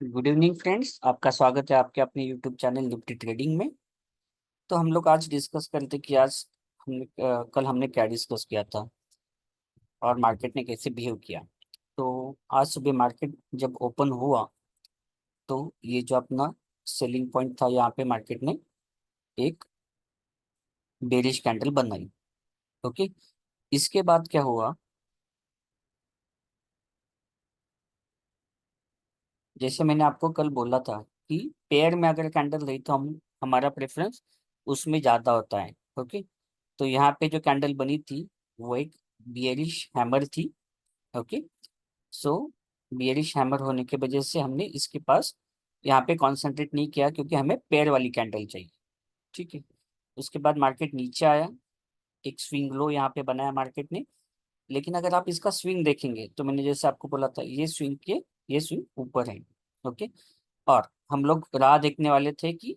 Good evening friends, आपका स्वागत है आपके अपने यूट्यूब चैनल निफ्टी ट्रेडिंग में। तो हम लोग आज डिस्कस करते कि आज हमने कल हमने क्या डिस्कस किया था और मार्केट ने कैसे बिहेव किया। तो आज सुबह मार्केट जब ओपन हुआ तो ये जो अपना सेलिंग पॉइंट था, यहाँ पे मार्केट ने एक बेरिश कैंडल बनाई। ओके, इसके बाद क्या हुआ, जैसे मैंने आपको कल बोला था कि पेयर में अगर कैंडल रही तो हम हमारा प्रेफरेंस उसमें ज़्यादा होता है। ओके, तो यहाँ पे जो कैंडल बनी थी वो एक बियरिश हैमर थी। ओके, सो बियरिश हैमर होने की वजह से हमने इसके पास यहाँ पे कॉन्सेंट्रेट नहीं किया, क्योंकि हमें पेयर वाली कैंडल चाहिए। ठीक है, उसके बाद मार्केट नीचे आया, एक स्विंग लो यहाँ पे बनाया मार्केट ने। लेकिन अगर आप इसका स्विंग देखेंगे तो मैंने जैसे आपको बोला था, ये स्विंग ऊपर है। ओके, और हम लोग राह देखने वाले थे कि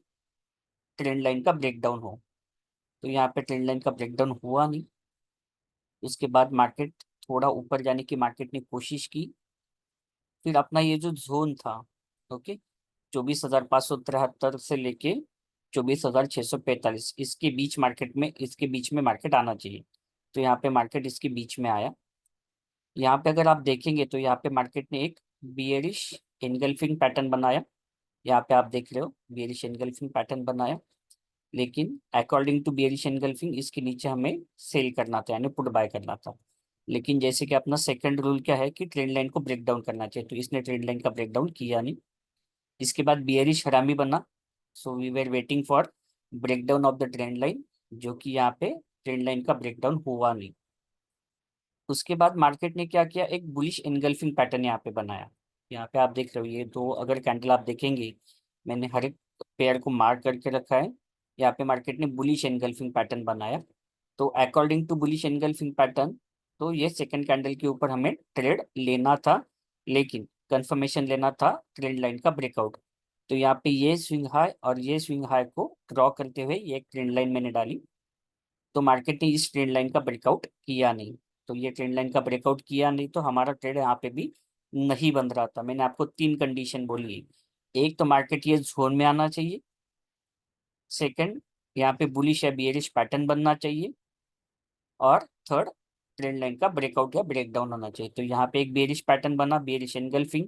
ट्रेंड लाइन का ब्रेकडाउन हो। तो यहाँ पे ट्रेंड लाइन का ब्रेकडाउन हुआ नहीं। उसके बाद मार्केट थोड़ा ऊपर जाने की मार्केट ने कोशिश की। फिर अपना ये जो जोन था, ओके, 24,573 से लेके 24,645, इसके बीच में मार्केट आना चाहिए। तो यहाँ पे मार्केट इसके बीच में आया। यहाँ पे अगर आप देखेंगे तो यहाँ पे मार्केट ने एक बियरिश एनगल्फिंग पैटर्न बनाया। यहाँ पे आप देख रहे हो बियरिश एनगल्फिंग पैटर्न बनाया। लेकिन अकॉर्डिंग टू बियरिश एनगल्फिंग इसके नीचे हमें सेल करना था, यानी पुट बाय करना था। लेकिन जैसे कि अपना सेकंड रूल क्या है कि ट्रेंड लाइन को ब्रेक डाउन करना चाहिए, तो इसने ट्रेंड लाइन का ब्रेक डाउन किया नहीं। इसके बाद बियरिश हरामी बना। So we were waiting for break down of the trend line, जो कि यहाँ पे ट्रेंड लाइन का ब्रेक डाउन हुआ नहीं। उसके बाद मार्केट ने क्या किया, एक बुलिश एनगल्फिंग पैटर्न यहाँ पे बनाया। यहाँ पे आप देख रहे हो ये दो अगर कैंडल आप देखेंगे, मैंने हर एक पेयर को मार्क करके रखा है। यहाँ पे मार्केट ने बुलिश एनगल्फिंग पैटर्न बनाया। तो according to bullish engulfing pattern, तो ये सेकंड कैंडल के ऊपर हमें ट्रेड लेना था, लेकिन कंफर्मेशन लेना था ट्रेंड लाइन का ब्रेकआउट। तो यहाँ पे ये स्विंग हाई और ये स्विंग हाई को ड्रॉ करते हुए ये एक ट्रेंड लाइन मैंने डाली। तो मार्केट ने इस ट्रेंड लाइन का ब्रेकआउट किया नहीं। तो ये ट्रेंड लाइन का ब्रेकआउट किया नहीं, तो हमारा ट्रेड यहाँ पे भी नहीं बन रहा था। मैंने आपको तीन कंडीशन बोली, एक तो मार्केट ये जोन में आना चाहिए, सेकंड यहाँ पे बुलिश या बियरिश पैटर्न बनना चाहिए, और थर्ड ट्रेंड लाइन का ब्रेकआउट या ब्रेकडाउन होना चाहिए। तो यहाँ पे एक बेरिश पैटर्न बना, बेरिश एनगल्फिंग,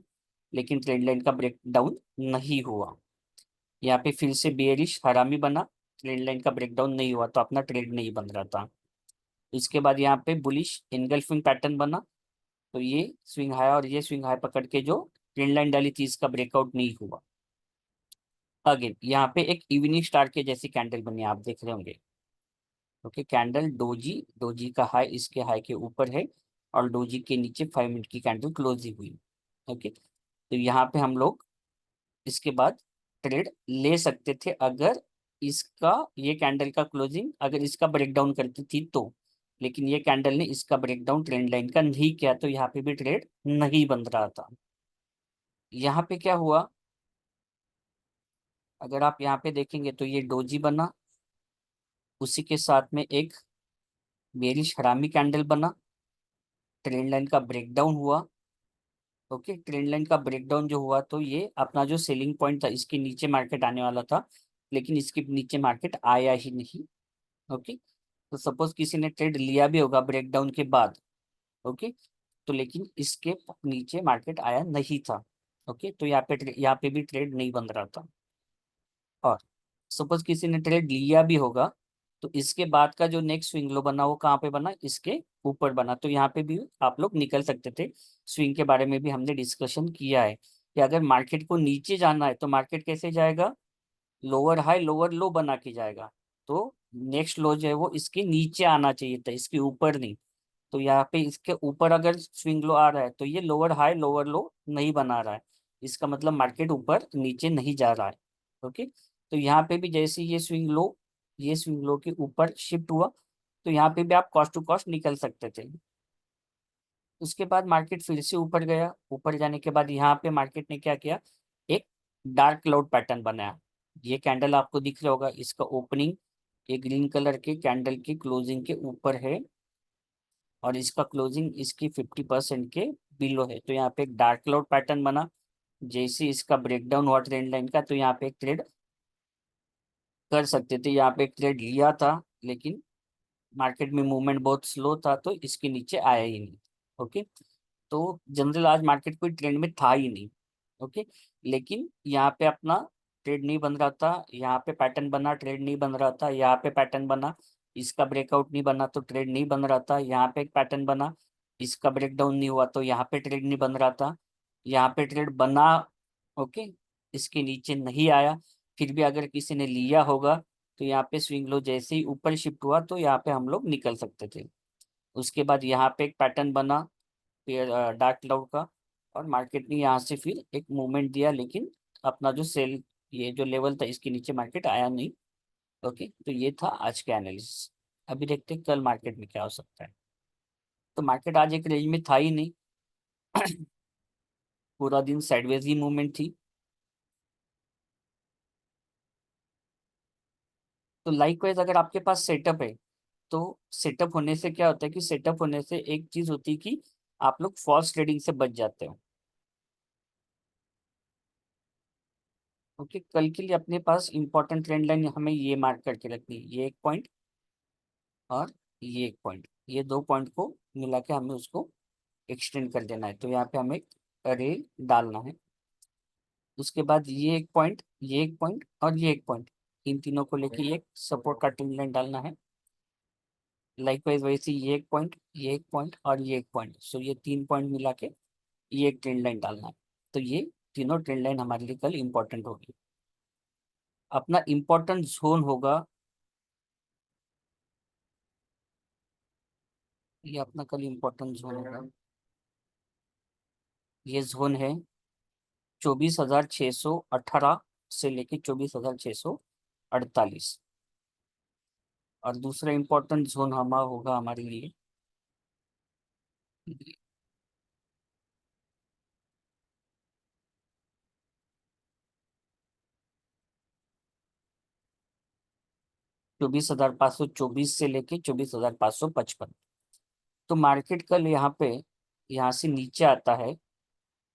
लेकिन ट्रेंड लाइन का ब्रेकडाउन नहीं हुआ। यहाँ पे फिर से बेरिश हरामी बना, ट्रेंड लाइन का ब्रेकडाउन नहीं हुआ, तो अपना ट्रेड नहीं बन रहा था। इसके बाद यहाँ पे बुलिश एनगल्फिंग पैटर्न बना। तो ये स्विंग हाई और ये स्विंग हाई पकड़ के जो ट्रेंड लाइन डाली थी, इसका ब्रेकआउट नहीं हुआ। अगेन यहाँ पे एक इवनिंग स्टार के जैसी कैंडल बनी, आप देख रहे होंगे। ओके, कैंडल डोजी, डोजी का हाई इसके हाई के ऊपर है, और डोजी के नीचे 5 मिनट की कैंडल क्लोज ही हुई। ओके, तो यहाँ पे हम लोग इसके बाद ट्रेड ले सकते थे, अगर इसका ये कैंडल का क्लोजिंग अगर इसका ब्रेकडाउन करती थी तो। लेकिन ये कैंडल ने इसका ब्रेकडाउन ट्रेंड लाइन का नहीं किया, तो यहाँ पे भी ट्रेड नहीं बन रहा था। यहाँ पे क्या हुआ, अगर आप यहाँ पे देखेंगे तो ये डोजी बना, उसी के साथ में एक बेरिश हरामी कैंडल बना, ट्रेंड लाइन का ब्रेकडाउन हुआ। ओके, ट्रेंड लाइन का ब्रेकडाउन जो हुआ, तो ये अपना जो सेलिंग पॉइंट था इसके नीचे मार्केट आने वाला था, लेकिन इसके नीचे मार्केट आया ही नहीं। ओके, तो सपोज किसी ने ट्रेड लिया भी होगा ब्रेकडाउन के बाद, ओके, तो लेकिन इसके नीचे मार्केट आया नहीं था। ओके, तो यहाँ पे भी ट्रेड नहीं बन रहा था। और सपोज किसी ने ट्रेड लिया भी होगा, तो इसके बाद का जो नेक्स्ट स्विंग लो बना वो कहाँ पे बना, इसके ऊपर बना। तो यहाँ पे भी आप लोग निकल सकते थे। स्विंग के बारे में भी हमने डिस्कशन किया है कि अगर मार्केट को नीचे जाना है तो मार्केट कैसे जाएगा, लोअर हाई लोअर लो बना के जाएगा। तो नेक्स्ट लो जो है वो इसके नीचे आना चाहिए था, इसके ऊपर नहीं। तो यहाँ पे इसके ऊपर अगर स्विंग लो आ रहा है तो ये लोअर हाई लोअर लो नहीं बना रहा है, इसका मतलब मार्केट ऊपर नीचे नहीं जा रहा है। ओके, तो यहाँ पे भी जैसे ये स्विंग लो के ऊपर शिफ्ट हुआ, तो यहाँ पे भी आप कॉस्ट टू कॉस्ट निकल सकते थे। उसके बाद मार्केट फिर से ऊपर गया, ऊपर जाने के बाद यहाँ पे मार्केट ने क्या किया, एक डार्क क्लाउड पैटर्न बनाया। ये कैंडल आपको दिख रहा होगा, इसका ओपनिंग ये ग्रीन कलर के कैंडल की क्लोजिंग के ऊपर है, और इसका क्लोजिंग इसकी 50% के बिलो है। तो यहाँ पे एक डार्क क्लाउड पैटर्न बना, जैसे इसका ब्रेकडाउन हुआ ट्रेंड लाइन का, तो यहाँ पे एक ट्रेड कर सकते थे, यहाँ पे एक ट्रेड लिया था, लेकिन मार्केट में मूवमेंट बहुत स्लो था तो इसके नीचे आया ही नहीं। ओके, तो जनरल आज मार्केट कोई ट्रेंड में था ही नहीं। ओके, लेकिन यहाँ पे अपना ट्रेड नहीं बन रहा था, यहाँ पे पैटर्न बना, ट्रेड नहीं बन रहा था, यहाँ पे पैटर्न बना, इसका ब्रेकआउट नहीं बना तो ट्रेड नहीं बन रहा था, यहाँ पे एक पैटर्न बना, इसका ब्रेकडाउन नहीं हुआ तो यहाँ पे ट्रेड नहीं बन रहा था, यहाँ पे ट्रेड बना। ओके, इसके नीचे नहीं आया, फिर भी अगर किसी ने लिया होगा तो यहाँ पे स्विंग लो जैसे ही ऊपर शिफ्ट हुआ तो यहाँ पे हम लोग निकल सकते थे। उसके बाद यहाँ पे एक पैटर्न बना डार्क क्लाउड का, और मार्केट ने यहाँ से फिर एक मूवमेंट दिया, लेकिन अपना जो सेल, ये जो लेवल था इसके नीचे मार्केट आया नहीं। ओके, तो ये था आज का एनालिसिस। अभी देखते हैं कल मार्केट में क्या हो सकता है। तो मार्केट आज एक रेंज में था ही नहीं, पूरा दिन साइडवेज ही मूवमेंट थी। तो लाइकवाइज अगर आपके पास सेटअप है, तो सेटअप होने से क्या होता है कि सेटअप होने से एक चीज होती है कि आप लोग फॉल्स ट्रेडिंग से बच जाते हो। ओके, कल के लिए अपने पास इंपॉर्टेंट ट्रेंड लाइन हमें ये मार्क करके रखनी है, ये एक पॉइंट और ये एक पॉइंट, ये दो पॉइंट को मिला के हमें उसको एक्सटेंड कर देना है। तो यहाँ पे हमें रे डालना है। उसके बाद ये एक पॉइंट, ये एक पॉइंट और ये एक पॉइंट, इन तीनों को लेके ये एक सपोर्ट का ट्रेंड लाइन डालना है। लाइकवाइज वैसे ये एक पॉइंट, ये एक पॉइंट और ये एक पॉइंट, सो ये तीन पॉइंट मिला के ये एक ट्रेंड लाइन डालना है। तो ये तीनों ट्रेंड लाइन हमारे लिए कल इंपॉर्टेंट होगी। अपना इंपॉर्टेंट जोन होगा, ये अपना कल इंपॉर्टेंट जोन होगा, ये जोन है 24,618 से लेके 24,648। और दूसरा इंपॉर्टेंट जोन हमारा होगा हमारे लिए 24,524 से लेके 24,555। तो मार्केट कल यहाँ पे, यहाँ से नीचे आता है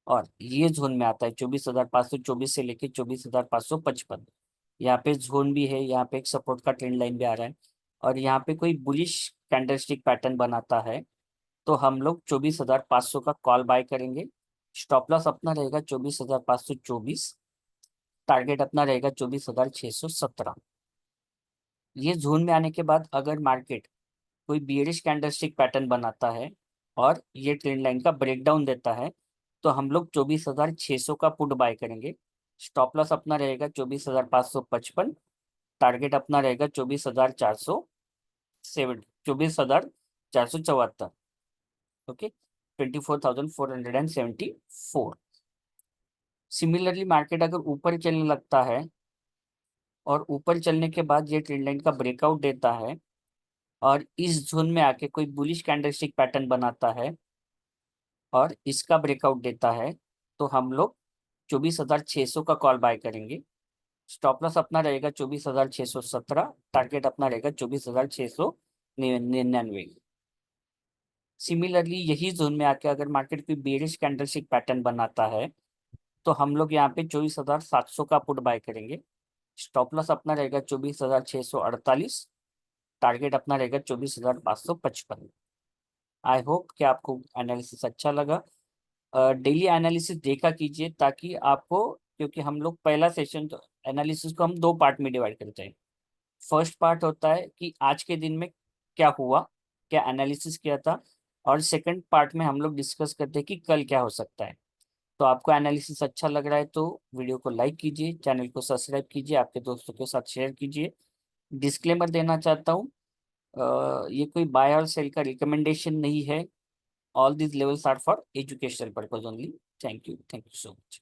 और ये जोन में आता है 24,524 से लेके 24,555। यहाँ पे जोन भी है, यहाँ पे एक सपोर्ट का ट्रेंड लाइन भी आ रहा है, और यहाँ पे कोई बुलिश कैंडलस्टिक पैटर्न बनाता है तो हम लोग 24,500 का कॉल बाय करेंगे। स्टॉप लॉस अपना रहेगा 24,524, टारगेट अपना रहेगा 24,617। ये जोन में आने के बाद अगर मार्केट कोई बियरिश कैंडलस्टिक पैटर्न बनाता है और ये ट्रेंड लाइन का ब्रेकडाउन देता है, तो हम लोग 24,600 का पुट बाय करेंगे। स्टॉप लॉस अपना रहेगा 24,555, टारगेट अपना रहेगा 24,474। ओके, 24,474। सिमिलरली मार्केट अगर ऊपर चलने लगता है और ऊपर चलने के बाद ये ट्रेंड लाइन का ब्रेकआउट देता है और इस जोन में आके कोई बुलिश कैंडलस्टिक पैटर्न बनाता है और इसका ब्रेकआउट देता है, तो हम लोग 24,600 का कॉल बाय करेंगे। स्टॉप लॉस अपना रहेगा 24,617, टारगेट अपना रहेगा 24,699। सिमिलरली यही जोन में आके अगर मार्केट कोई बेरिश कैंडलस्टिक पैटर्न बनाता है, तो हम लोग यहाँ पे 24,700 का पुट बाय करेंगे। स्टॉप लॉस अपना रहेगा 24,648, टारगेट अपना रहेगा 24,555। आई होप कि आपको एनालिसिस अच्छा लगा। डेली एनालिसिस देखा कीजिए ताकि आपको, क्योंकि हम लोग पहला सेशन तो एनालिसिस को हम दो पार्ट में डिवाइड करते हैं। फर्स्ट पार्ट होता है कि आज के दिन में क्या हुआ, क्या एनालिसिस किया था, और सेकंड पार्ट में हम लोग डिस्कस करते हैं कि कल क्या हो सकता है। तो आपको एनालिसिस अच्छा लग रहा है तो वीडियो को लाइक कीजिए, चैनल को सब्सक्राइब कीजिए, आपके दोस्तों के साथ शेयर कीजिए। डिस्क्लेमर देना चाहता हूँ, ये कोई बाय और सेल का रिकमेंडेशन नहीं है। All these levels are for educational purpose only. Thank you so much.